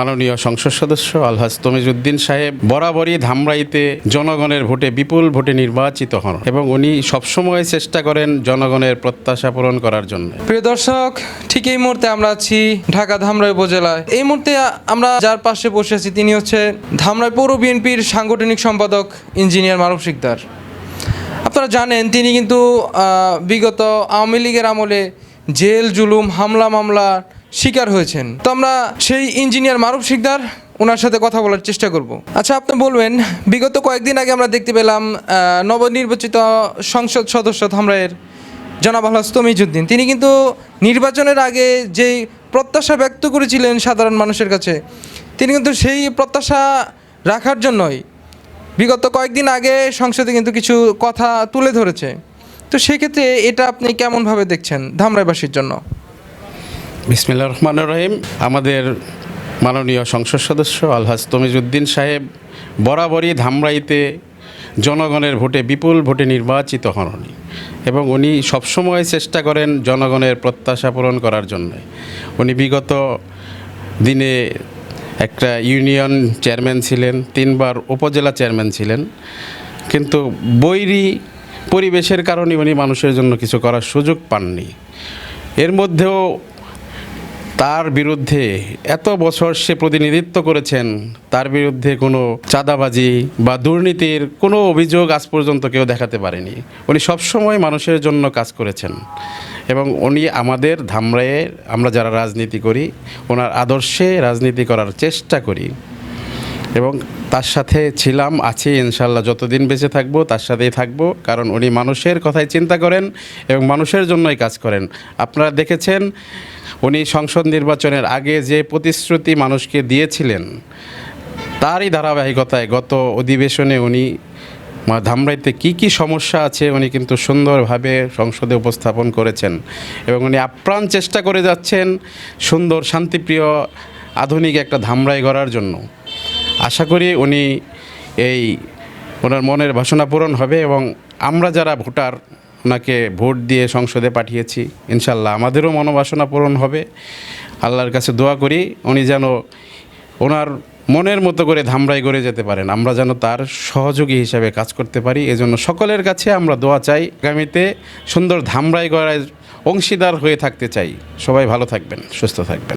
মাননীয় সংসদ সদস্য আলহাজ তমিজউদ্দিন সাহেব বরাবরই ধামরাইতে জনগণের ভোটে বিপুল ভোটে নির্বাচিত হন এবং উনি সবসময় চেষ্টা করেন জনগণের প্রত্যাশা পূরণ করার জন্য। প্রিয় দর্শক, ঠিক এই মুহূর্তে আমরা আছি ঢাকা ধামরাই উপজেলায়। এই মুহূর্তে আমরা যার পাশে বসে আছি তিনি হচ্ছে ধামরাই পৌর বিএনপির সাংগঠনিক সম্পাদক ইঞ্জিনিয়ার মারুফ শিকদার। আপনারা জানেন তিনি কিন্তু বিগত আওয়ামী লীগের আমলে জেল জুলুম হামলা মামলা শিকার হয়েছেন। তো আমরা সেই ইঞ্জিনিয়ার মারুফ শিকদার ওনার সাথে কথা বলার চেষ্টা করব। আচ্ছা, আপনি বলবেন, বিগত কয়েকদিন আগে আমরা দেখতে পেলাম নবনির্বাচিত সংসদ সদস্য ধামরাইয়ের জনাব আলহাজ তমিজউদ্দিন, তিনি কিন্তু নির্বাচনের আগে যেই প্রত্যাশা ব্যক্ত করেছিলেন সাধারণ মানুষের কাছে, তিনি কিন্তু সেই প্রত্যাশা রাখার জন্যই বিগত কয়েকদিন আগে সংসদে কিন্তু কিছু কথা তুলে ধরেছে। তো সেক্ষেত্রে এটা আপনি কেমনভাবে দেখছেন ধামরাইবাসীর জন্য? বিসমিল্লাহির রহমানির রহিম। আমাদের মাননীয় সংসদ সদস্য আলহাজ তমিজউদ্দিন সাহেব বরাবরই ধামরাইতে জনগণের ভোটে বিপুল ভোটে নির্বাচিত হন উনি এবং উনি সবসময় চেষ্টা করেন জনগণের প্রত্যাশা পূরণ করার জন্য। উনি বিগত দিনে একটা ইউনিয়ন চেয়ারম্যান ছিলেন, 3 বার উপজেলা চেয়ারম্যান ছিলেন, কিন্তু বৈরী পরিবেশের কারণে উনি মানুষের জন্য কিছু করার সুযোগ পাননি। এর মধ্যেও তার বিরুদ্ধে এত বছর সে প্রতিনিধিত্ব করেছেন, তার বিরুদ্ধে কোনো চাঁদাবাজি বা দুর্নীতির কোনো অভিযোগ আজ পর্যন্ত কেউ দেখাতে পারেনি। উনি সবসময় মানুষের জন্য কাজ করেছেন এবং উনি আমাদের ধামরাইয়ে আমরা যারা রাজনীতি করি ওনার আদর্শে রাজনীতি করার চেষ্টা করি এবং তার সাথে ছিলাম, আছি, ইনশাল্লাহ যতদিন বেঁচে থাকবো তার সাথেই থাকবো, কারণ উনি মানুষের কথাই চিন্তা করেন এবং মানুষের জন্যই কাজ করেন। আপনারা দেখেছেন উনি সংসদ নির্বাচনের আগে যে প্রতিশ্রুতি মানুষকে দিয়েছিলেন তারই ধারাবাহিকতায় গত অধিবেশনে উনি ধামরাইতে কি সমস্যা আছে উনি কিন্তু সুন্দরভাবে সংসদে উপস্থাপন করেছেন এবং উনি আপ্রাণ চেষ্টা করে যাচ্ছেন সুন্দর শান্তিপ্রিয় আধুনিক একটা ধামরাই গড়ার জন্য। আশা করি উনি ওনার মনের বাসনা পূরণ হবে এবং আমরা যারা ভোটার ওনাকে ভোট দিয়ে সংসদে পাঠিয়েছি, ইনশাল্লাহ আমাদেরও মনোবাসনা পূরণ হবে। আল্লাহর কাছে দোয়া করি উনি যেন ওনার মনের মতো করে ধামরাই গড়ে যেতে পারেন, আমরা যেন তার সহযোগী হিসাবে কাজ করতে পারি। এজন্য সকলের কাছে আমরা দোয়া চাই, আগামীতে সুন্দর ধামরাই গড়ায় অংশীদার হয়ে থাকতে চাই। সবাই ভালো থাকবেন, সুস্থ থাকবেন।